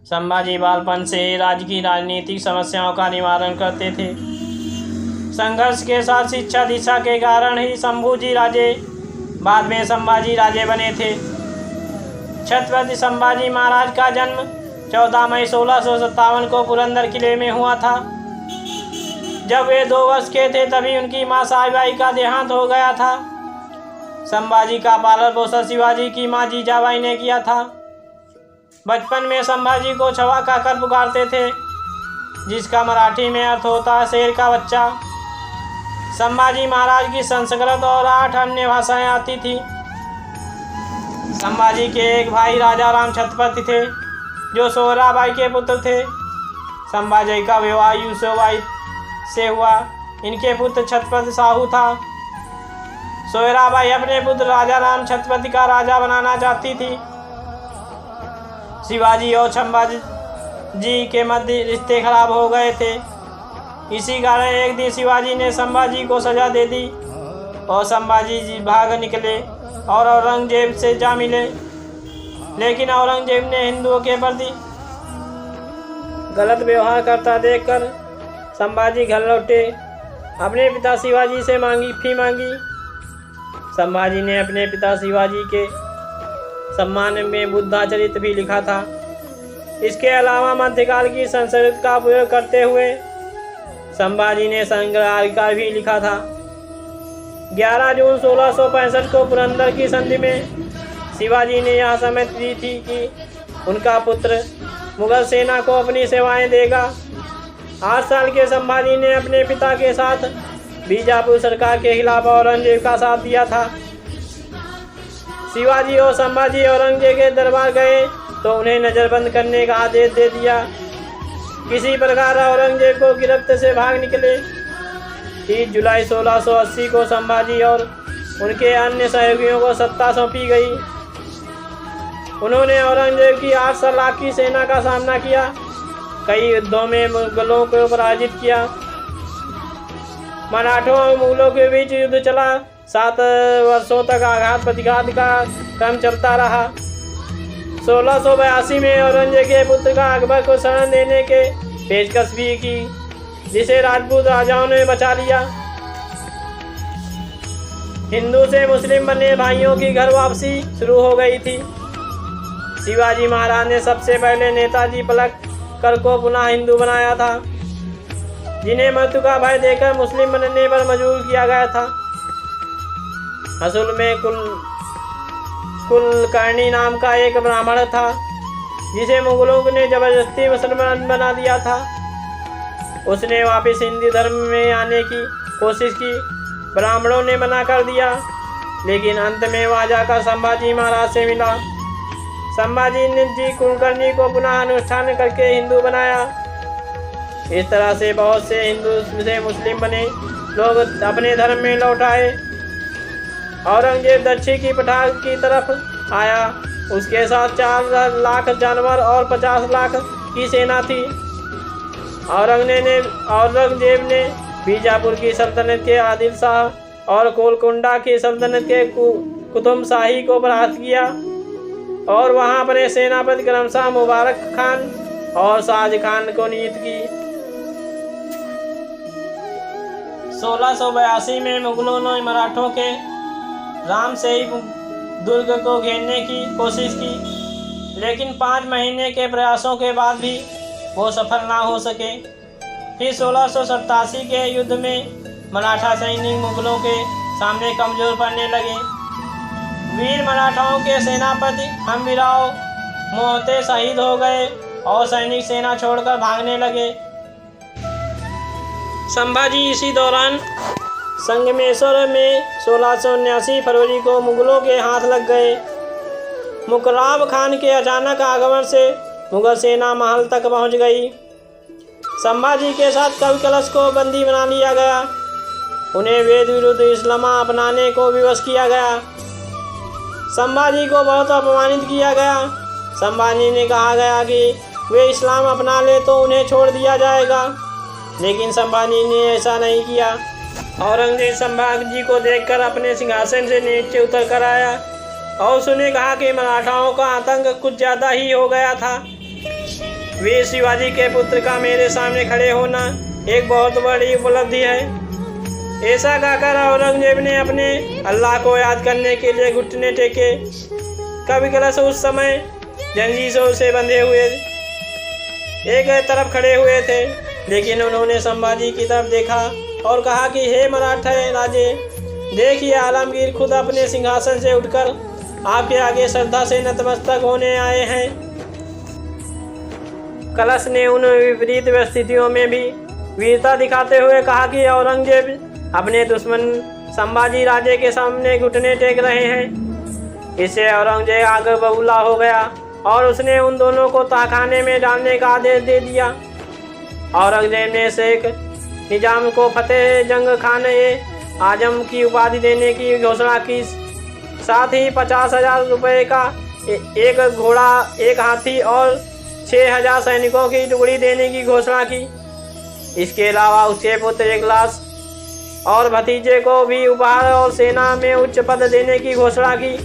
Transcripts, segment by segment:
संभाजी बालपन से ही राज्य की राजनीतिक समस्याओं का निवारण करते थे। संघर्ष के साथ शिक्षा दीक्षा के कारण ही शंभूजी राजे बाद में संभाजी राजे बने थे। छत्रपति संभाजी महाराज का जन्म 14 मई 1657 को पुरंदर किले में हुआ था। जब वे 2 वर्ष के थे तभी उनकी मां साईबाई का देहांत हो गया था। संभाजी का पालन पोषण शिवाजी की मां जीजाबाई ने किया था। बचपन में संभाजी को छवा कहकर पुकारते थे, जिसका मराठी में अर्थ होता है शेर का बच्चा। संभाजी महाराज की संस्कृत और 8 अन्य भाषाएं आती थी। संभाजी के एक भाई राजा राम छत्रपति थे, जो सोहराबाई के पुत्र थे। संभाजी का विवाह यूसुफबाई से हुआ। इनके पुत्र छत्रपति साहू था। सोहराबाई अपने पुत्र राजा राम छत्रपति का राजा बनाना चाहती थी। शिवाजी और संभाजी जी के मध्य रिश्ते खराब हो गए थे। इसी कारण एक दिन शिवाजी ने संभाजी को सजा दे दी और संभाजी जी भाग निकले और औरंगजेब से जा मिले। लेकिन औरंगजेब ने हिंदुओं के प्रति गलत व्यवहार करता देखकर संभाजी घर लौटे। अपने पिता शिवाजी से माफी मांगी। संभाजी ने अपने पिता शिवाजी के सम्मान में बुद्धाचरित भी लिखा था। इसके अलावा मध्यकाल की संस्कृत का उपयोग करते हुए संभाजी ने संग्रहालय भी लिखा था। 11 जून 1665 को पुरंदर की संधि में शिवाजी ने यह सहमति दी थी कि उनका पुत्र मुगल सेना को अपनी सेवाएं देगा। 8 साल के संभाजी ने अपने पिता के साथ बीजापुर सरकार के खिलाफ औरंगजेब का साथ दिया था। शिवाजी और संभाजी औरंगजेब के दरबार गए तो उन्हें नज़रबंद करने का आदेश दे दिया। किसी प्रकार औरंगजेब को गिरफ्त से भाग निकले। 30 जुलाई 1680 को संभाजी और उनके अन्य सहयोगियों को सत्ता सौंपी गई। उन्होंने औरंगजेब की 8 लाख की सेना का सामना किया। कई युद्धों में मुगलों को पराजित किया। मराठों और मुगलों के बीच युद्ध चला। 7 वर्षों तक आघात प्रतिघात का क्रम चलता रहा। 1682 में औरंगजेब के पुत्र का अकबर को शरण देने के पेशकश भी की, जिसे राजपूत राजाओं ने बचा लिया। हिंदू से मुस्लिम बने भाइयों की घर वापसी शुरू हो गई थी। शिवाजी महाराज ने सबसे पहले नेताजी पलक्कर को पुनः हिंदू बनाया था, जिन्हें मृत्यु का भय देकर मुस्लिम बनने पर मजबूर किया गया था। असल में कुलकर्णी नाम का एक ब्राह्मण था, जिसे मुगलों ने जबरदस्ती मुसलमान बना दिया था। उसने वापस हिंदू धर्म में आने की कोशिश की। ब्राह्मणों ने मना कर दिया, लेकिन अंत में वह जाकर संभाजी महाराज से मिला। संभाजी ने जी कुलकर्णी को पुनः अनुष्ठान करके हिंदू बनाया। इस तरह से बहुत से हिंदू से मुस्लिम बने लोग अपने धर्म में लौट आए। औरंगजेब दक्षिण की पठार की तरफ आया। उसके साथ 4 लाख जानवर और 50 लाख की सेना थी। औरंगजेब ने बीजापुर की सल्तनत के आदिल शाह और गोलकुंडा की सल्तनत के कुतुब शाही को परास्त किया और वहां अपने सेनापति क्रमशः मुबारक खान और शाह खान को नियुक्त की। 1682 में मुगलों ने मराठों के राम से ही दुर्ग को घेरने की कोशिश की, लेकिन 5 महीने के प्रयासों के बाद भी वो सफल ना हो सके। फिर 1687 के युद्ध में मराठा सैनिक मुगलों के सामने कमजोर पड़ने लगे। वीर मराठाओं के सेनापति हम्बीराव मोहिते शहीद हो गए और सैनिक सेना छोड़कर भागने लगे। संभाजी इसी दौरान संगमेश्वर में 1679 फरवरी को मुगलों के हाथ लग गए। मुकराब खान के अचानक आगमन से मुगल सेना महल तक पहुंच गई। संभाजी के साथ कवि कलश को बंदी बना लिया गया। उन्हें वेद विरुद्ध इस्लाम अपनाने को विवश किया गया। संभाजी को बहुत अपमानित किया गया। संभाजी ने कहा गया कि वे इस्लाम अपना ले तो उन्हें छोड़ दिया जाएगा, लेकिन संभाजी ने ऐसा नहीं किया। औरंगजेब संभाजी को देखकर अपने सिंहासन से नीचे उतर कर आया और उसने कहा कि मराठाओं का आतंक कुछ ज़्यादा ही हो गया था। वीर शिवाजी के पुत्र का मेरे सामने खड़े होना एक बहुत बड़ी उपलब्धि है। ऐसा कहकर औरंगजेब ने अपने अल्लाह को याद करने के लिए घुटने टेके। कवि कलश उस समय जंजीरों से बंधे हुए एक तरफ खड़े हुए थे, लेकिन उन्होंने संभाजी की तरफ देखा और कहा कि हे मराठा राजे, देखिए आलमगीर खुद अपने सिंहासन से उठकर आपके आगे श्रद्धा से नतमस्तक होने आए हैं। कलश ने उन विपरीत परिस्थितियों में भी वीरता दिखाते हुए कहा कि औरंगजेब अपने दुश्मन संभाजी राजे के सामने घुटने टेक रहे हैं। इससे औरंगजेब आगे बबूला हो गया और उसने उन दोनों को तहखाने में डालने का आदेश दे दिया। औरंगजेब ने शेख निजाम को फतेह जंग खान आजम की उपाधि देने की घोषणा की, साथ ही 50,000 रुपये का एक घोड़ा, एक हाथी और 6,000 सैनिकों की टुकड़ी देने की घोषणा की। इसके अलावा उसके पुत्र एक लाश और भतीजे को भी उपहार और सेना में उच्च पद देने की घोषणा की।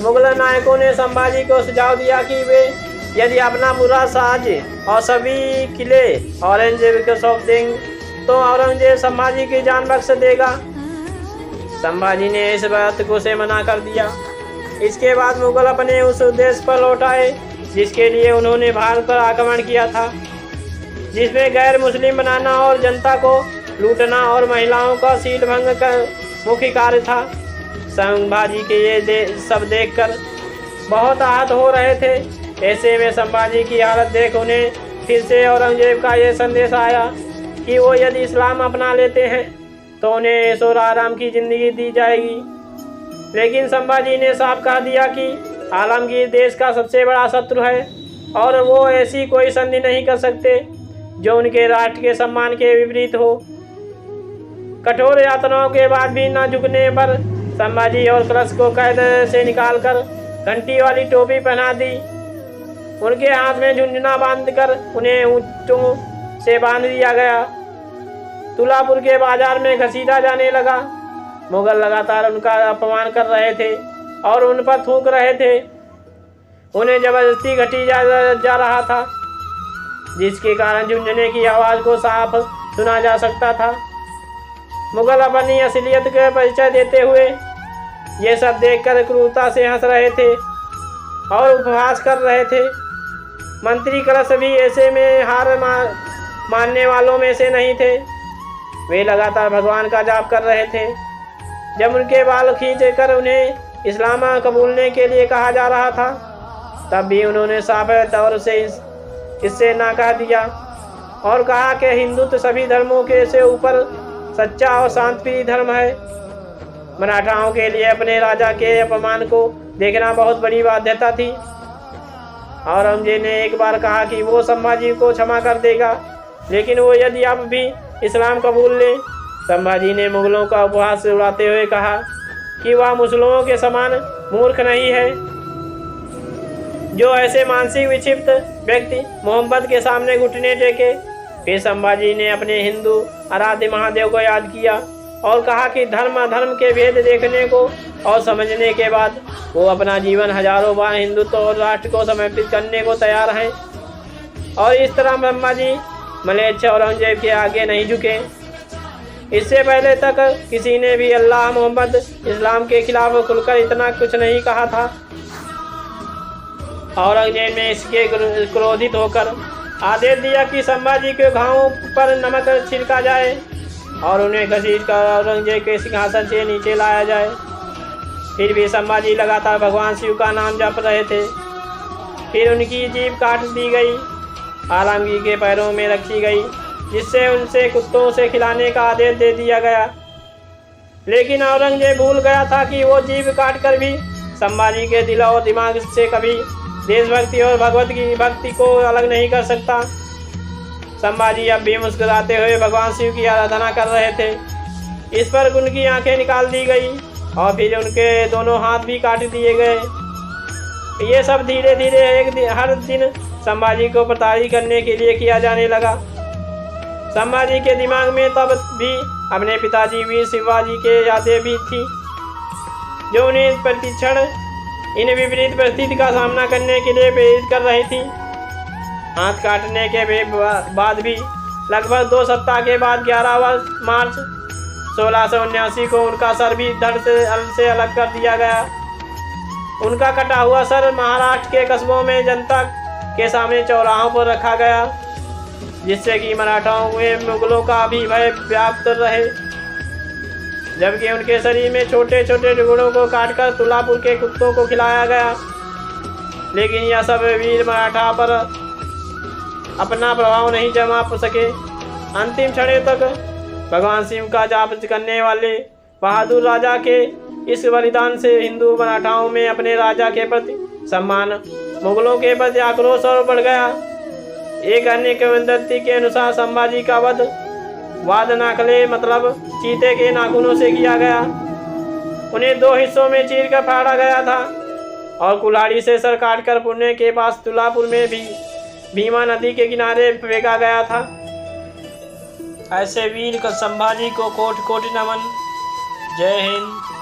मुगल नायकों ने संभाजी को सुझाव दिया कि वे यदि अपना पूरा साज और सभी किले औरंगजेब को सौंप देंगे तो औरंगजेब संभाजी की जान बख्श देगा। संभाजी ने इस बात को से मना कर दिया। इसके बाद मुगल अपने उस उद्देश्य पर लौट आए जिसके लिए उन्होंने भारत पर आक्रमण किया था, जिसमें गैर मुस्लिम बनाना और जनता को लूटना और महिलाओं का सील भंग कर मुख्य कार्य था। संभाजी के ये सब देखकर बहुत आहत हो रहे थे। ऐसे में संभाजी की हालत देख उन्हें फिर से औरंगजेब का ये संदेश आया कि वो यदि इस्लाम अपना लेते हैं तो उन्हें ऐशो आराम की ज़िंदगी दी जाएगी। लेकिन संभाजी ने साफ कह दिया कि आलमगीर देश का सबसे बड़ा शत्रु है और वो ऐसी कोई संधि नहीं कर सकते जो उनके राष्ट्र के सम्मान के विपरीत हो। कठोर यातनाओं के बाद भी न झुकने पर संभाजी और कलश को कैद से निकालकर घंटी वाली टोपी पहना दी। उनके हाथ में झुंझुना बांधकर उन्हें ऊँटों से बांध दिया गया। तुलापुर के बाजार में घसीटा जाने लगा। मुगल लगातार उनका अपमान कर रहे थे और उन पर थूक रहे थे। उन्हें जबरदस्ती घटी जा रहा था, जिसके कारण झुंझुने की आवाज़ को साफ सुना जा सकता था। मुगल अपनी असलियत का परिचय देते हुए ये सब देखकर क्रूरता से हंस रहे थे और उपहास कर रहे थे। मंत्री कलश भी ऐसे में हार मानने वालों में से नहीं थे। वे लगातार भगवान का जाप कर रहे थे। जब उनके बाल खींचकर उन्हें इस्लाम कबूलने के लिए कहा जा रहा था, तब भी उन्होंने साफ तौर से इससे ना कह दिया और कहा कि हिंदुत्व सभी धर्मों के से ऊपर सच्चा और शांतिप्रिय धर्म है। मराठाओं के लिए अपने राजा के अपमान को देखना बहुत बड़ी बाध्यता थी। औरंगजेब ने एक बार कहा कि वो संभाजी को क्षमा कर देगा, लेकिन वो यदि अब भी इस्लाम कबूल ले। संभाजी ने मुगलों का उपहास उड़ाते हुए कहा कि वह मुसलमानों के समान मूर्ख नहीं है जो ऐसे मानसिक विक्षिप्त व्यक्ति मोहम्मद के सामने घुटने टेके। फिर संभाजी ने अपने हिंदू आराध्य महादेव को याद किया और कहा कि धर्म अधर्म के भेद देखने को और समझने के बाद वो अपना जीवन हजारों बार हिंदुत्व और राष्ट्र को समर्पित करने को तैयार हैं। और इस तरह संभाजी मलेच्छ औरंगजेब के आगे नहीं झुके। इससे पहले तक किसी ने भी अल्लाह, मोहम्मद, इस्लाम के खिलाफ खुलकर इतना कुछ नहीं कहा था। औरंगजेब ने इसके क्रोधित होकर आदेश दिया कि संभाजी के घावों पर नमक छिड़का जाए और उन्हें घसीटकर औरंगजेब के सिंहासन से नीचे लाया जाए। फिर भी संभाजी लगातार भगवान शिव का नाम जप रहे थे। फिर उनकी जीभ काट दी गई, आलमगीर के पैरों में रखी गई, जिससे उनसे कुत्तों से खिलाने का आदेश दे दिया गया। लेकिन औरंगजेब भूल गया था कि वो जीभ काटकर भी संभाजी के दिल और दिमाग से कभी देशभक्ति और भगवत की भक्ति को अलग नहीं कर सकता। संभाजी अब भी मुस्कुराते हुए भगवान शिव की आराधना कर रहे थे। इस पर उनकी आंखें निकाल दी गई और फिर उनके दोनों हाथ भी काट दिए गए। ये सब धीरे धीरे हर दिन संभाजी को प्रताड़ित करने के लिए किया जाने लगा। संभाजी के दिमाग में तब भी अपने पिताजी वीर शिवाजी के यादें भी थी, जो उन्हें प्रतिक्षण इन विपरीत परिस्थिति का सामना करने के लिए प्रेरित कर रही थी। हाथ काटने के बाद भी लगभग 2 सप्ताह के बाद 11 मार्च 1679 को उनका सर भी धड़ से अलग कर दिया गया। उनका कटा हुआ सर महाराष्ट्र के कस्बों में जनता के सामने चौराहों पर रखा गया, जिससे कि मराठाओं में मुगलों का भी भय व्याप्त रहे। जबकि उनके शरीर में छोटे छोटे टुकड़ों को काटकर तुलापुर के कुत्तों को खिलाया गया, लेकिन यह सब वीर मराठा पर अपना प्रभाव नहीं जमा सके। अंतिम क्षण तक भगवान शिव का जाप करने वाले बहादुर राजा के इस बलिदान से हिंदू मराठाओं में अपने राजा के प्रति सम्मान, मुगलों के प्रति आक्रोश और बढ़ गया। एक अन्य किंवदंती के अनुसार संभाजी का वध वादनाखले मतलब चीते के नाखूनों से किया गया। उन्हें 2 हिस्सों में चीर कर फाड़ा गया था और कुल्हाड़ी से सर काटकर पुणे के पास तुलापुर में भी भीमा नदी के किनारे फेंका गया था। ऐसे वीर संभाजी को कोटि कोटि नमन। जय हिंद।